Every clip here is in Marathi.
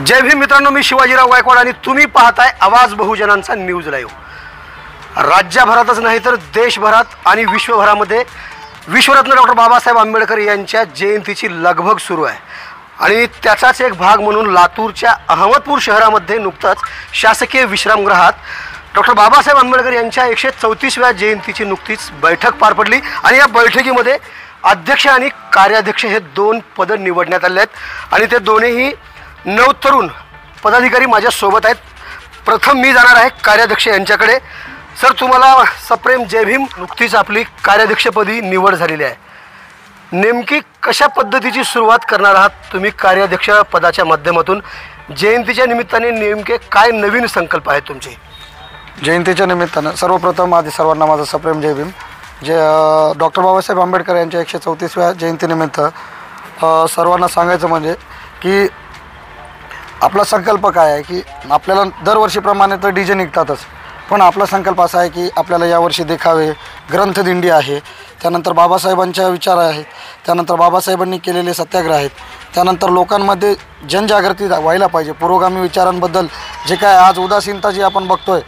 जय भीम मित्रांनो, मी शिवाजीराव गायकवाड आणि तुम्ही पाहताय आवाज बहुजनांचा न्यूज लाईव्ह। राज्यभरातच नाही तर देशभरात आणि विश्वभरामध्ये विश्वरत्न डॉक्टर बाबासाहेब आंबेडकर यांच्या जयंतीची लगबग सुरू आहे आणि त्याचाच एक भाग म्हणून लातूरच्या अहमदपूर शहरामध्ये नुकताच शासकीय विश्रामगृहात डॉक्टर बाबासाहेब आंबेडकर यांच्या 134व्या जयंतीची नुकतीच बैठक पार पडली आणि या बैठकीमध्ये अध्यक्ष आणि कार्याध्यक्ष हे दोन पद निवडण्यात आले आहेत आणि ते दोन्हीही नवतरुण पदाधिकारी माझ्या सोबत आहेत। प्रथम मी जाणार आहे कार्याध्यक्ष यांच्याकडे। सर, तुम्हाला सप्रेम जय भीम। नुकतीच आपली कार्याध्यक्षपदी निवड झालेली आहे, नेमकी कशा पद्धतीची सुरुवात करणार आहात तुम्ही कार्याध्यक्ष पदाच्या माध्यमातून? जयंतीच्या निमित्ताने नेमके काय नवीन संकल्प आहेत तुमचे? जयंतीच्या निमित्तानं सर्वप्रथम आधी सर्वांना माझा सप्रेम जय भीम। जे डॉक्टर बाबासाहेब आंबेडकर यांच्या 134व्या जयंतीनिमित्त सर्वांना सांगायचं म्हणजे की आपला संकल्प काय आहे की आपल्याला दरवर्षीप्रमाणे तर DJ निघतातच, पण आपला संकल्प असा आहे की आपल्याला यावर्षी देखावे, ग्रंथदिंडी आहे, त्यानंतर बाबासाहेबांच्या विचार आहेत, त्यानंतर बाबासाहेबांनी केलेले सत्याग्रह आहेत, त्यानंतर लोकांमध्ये जनजागृती व्हायला पाहिजे पुरोगामी विचारांबद्दल। जे काय आज उदासीनता जी आपण बघतोय,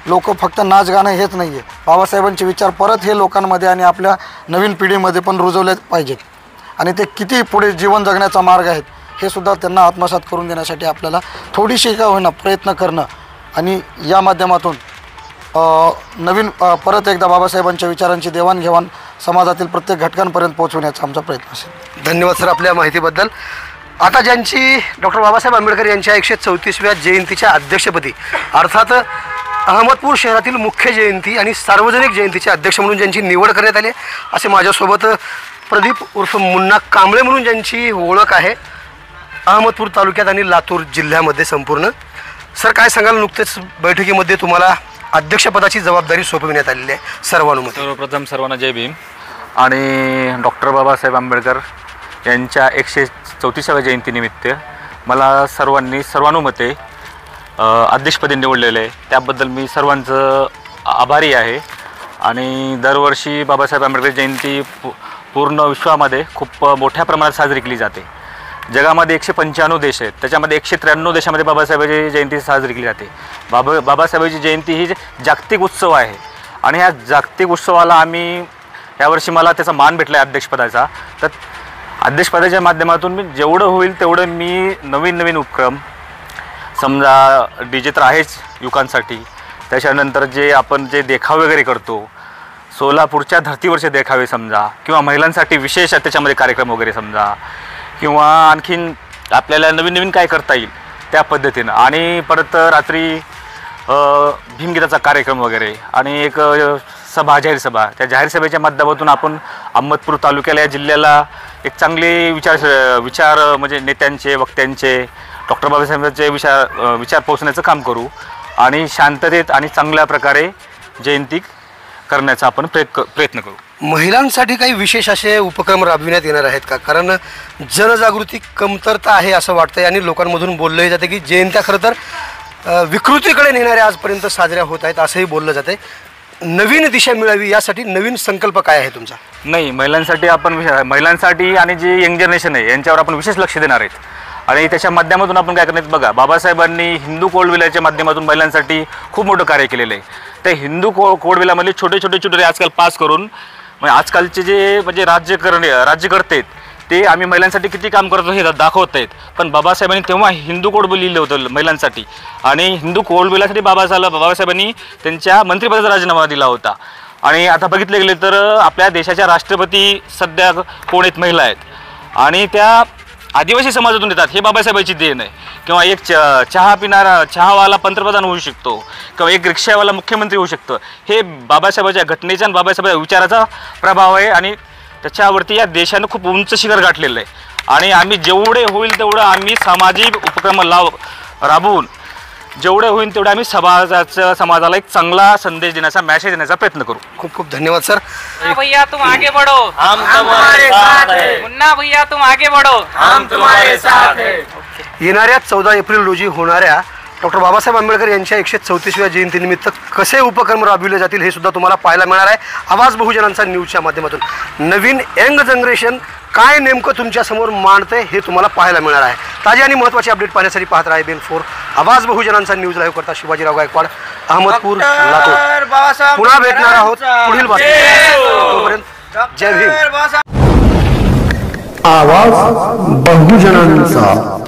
लोक फक्त नाच गाणं हेच नाही आहे, बाबासाहेबांचे विचार परत हे लोकांमध्ये आणि आपल्या नवीन पिढीमध्ये पण रुजवले पाहिजेत आणि ते किती पुढे जीवन जगण्याचा मार्ग आहेत हे सुद्धा त्यांना आत्मसात करून देण्यासाठी आपल्याला थोडीशी का होईना प्रयत्न करणं आणि या माध्यमातून नवीन परत एकदा बाबासाहेबांच्या विचारांची देवाणघेवाण समाजातील प्रत्येक घटकांपर्यंत पोहोचवण्याचा आमचा प्रयत्न असेल। धन्यवाद सर आपल्या माहितीबद्दल। आता ज्यांची डॉक्टर बाबासाहेब आंबेडकर यांच्या 134व्या जयंतीच्या अध्यक्षपदी अर्थात अहमदपूर शहरातील मुख्य जयंती आणि सार्वजनिक जयंतीचे अध्यक्ष म्हणून ज्यांची निवड करण्यात आली असे माझ्यासोबत प्रदीप उर्फ मुन्ना कांबळे म्हणून ज्यांची ओळख आहे अहमदपूर तालुक्यात आणि लातूर जिल्ह्यामध्ये संपूर्ण। सर, काय सांगाल? नुकतेच बैठकीमध्ये तुम्हाला अध्यक्षपदाची जबाबदारी सोपविण्यात आलेली आहे सर्वानुमते। सर्वप्रथम सर्वांना जय भीम। आणि डॉक्टर बाबासाहेब आंबेडकर यांच्या 134व्या जयंतीनिमित्त मला सर्वानुमते अध्यक्षपदी निवडलेले आहे, त्याबद्दल मी सर्वांचं आभारी आहे। आणि दरवर्षी बाबासाहेब आंबेडकर जयंती पूर्ण विश्वामध्ये खूप मोठ्या प्रमाणात साजरी केली जाते। जगामध्ये 195 देश आहेत, त्याच्यामध्ये 193 देशामध्ये बाबासाहेबांची जयंती साजरी केली जाते। बाबासाहेबांची जयंती ही जागतिक उत्सव आहे आणि ह्या जागतिक उत्सवाला आम्ही यावर्षी मला त्याचा मान भेटला आहे अध्यक्षपदाचा। तर अध्यक्षपदाच्या माध्यमातून मी जेवढं होईल तेवढं मी नवीन उपक्रम, समजा DJ तर आहेच युवकांसाठी, त्याच्यानंतर आपण जे देखावे वगैरे करतो, सोलापूरच्या धर्तीवरचे देखावे समजा, किंवा महिलांसाठी विशेष त्याच्यामध्ये कार्यक्रम वगैरे समजा, किंवा आणखीन आपल्याला नवीन काय करता येईल त्या पद्धतीनं, आणि परत रात्री भीमगीताचा कार्यक्रम वगैरे आणि एक जाहीर सभा, त्या जाहीर सभेच्या माध्यमातून आपण अहमदपूर तालुक्याला या जिल्ह्याला एक चांगले विचार म्हणजे नेत्यांचे, वक्त्यांचे, डॉक्टर बाबासाहेबांचे विचार पोहोचण्याचं काम करू आणि शांततेत आणि चांगल्या प्रकारे जयंती करण्याचा आपण प्रयत्न करू। महिलांसाठी काही विशेष असे उपक्रम राबविण्यात येणार आहेत का? कारण जनजागृती कमतरता आहे असं वाटतंय आणि लोकांमधून बोललंही जाते की जयंत्या खरं तर विकृतीकडे नेणाऱ्या आजपर्यंत साजऱ्या होत आहेत असंही बोललं जाते। नवीन दिशा मिळावी यासाठी नवीन संकल्प काय आहे तुमचा? नाही, महिलांसाठी आणि जे यंग जनरेशन आहे यांच्यावर आपण विशेष लक्ष देणार आहेत आणि त्याच्या माध्यमातून आपण काय करणार? बघा, बाबासाहेबांनी हिंदू कोडविल्याच्या माध्यमातून महिलांसाठी खूप मोठं कार्य केलेलं आहे। त्या हिंदू कोडविल्यामधले छोटे आजकाल पास करून आजकालचे जे म्हणजे राज्यकर्ते आहेत ते आम्ही महिलांसाठी किती काम करतो हे दाखवत आहेत। पण बाबासाहेबांनी तेव्हा हिंदू कोड बिल लिहिलं होतं महिलांसाठी आणि हिंदू कोड बिलासाठी बाबासाहेबांनी त्यांच्या मंत्रिपदाचा राजीनामा दिला होता। आणि आता बघितले गेले तर आपल्या देशाच्या राष्ट्रपती सध्या कोण आहेत? महिला आहेत आणि त्या आदिवासी समाजातून येतात। हे बाबासाहेबांची देण आहे। किंवा एक चहावाला पंतप्रधान होऊ शकतो किंवा एक रिक्षावाला मुख्यमंत्री होऊ शकतो। हे बाबासाहेबांच्या घटनेचा आणि बाबासाहेबांच्या विचाराचा प्रभाव आहे आणि त्याच्यावरती या देशानं खूप उंच शिखर गाठलेलं आहे। आणि आम्ही जेवढे होईल तेवढं आम्ही सामाजिक उपक्रम राबवून जेवढे होईल तेवढं आम्ही समाजाला एक चांगला संदेश देण्याचा, मेसेज देण्याचा प्रयत्न करू। खूप खूप धन्यवाद सर। भैया तुम आगे बढ़ो, हम तुम्हारे साथ हैं। मुन्ना भैया तुम आगे बढ़ो, हम तुम्हारे साथ हैं। येणाऱ्या 14 एप्रिल रोजी होणाऱ्या डॉक्टर बाबासाहेब आंबेडकर यांच्या 134व्या जयंतीनिमित्त कसे उपक्रम राबविले जातील हे सुद्धा तुम्हाला पाहायला मिळणार आहे आवाज बहुजनांचा न्यूजच्या माध्यमातून. नवीन यंग जनरेशन काय नेमकं तुमच्यासमोर मांडते हे तुम्हाला पाहायला मिळणार आहे. ताजे आणि महत्त्वाचे अपडेट पाहण्यासाठी पाहत राहा BN4 आवाज बहुजनांचा न्यूज लाईव्ह करता शिवाजीराव गायकवाड, अहमदपूर, लातूर. पुन्हा भेटणार आहोत पुढील बातमी. तोपर्यंत जय भीम. आवाज बहुजनांचा.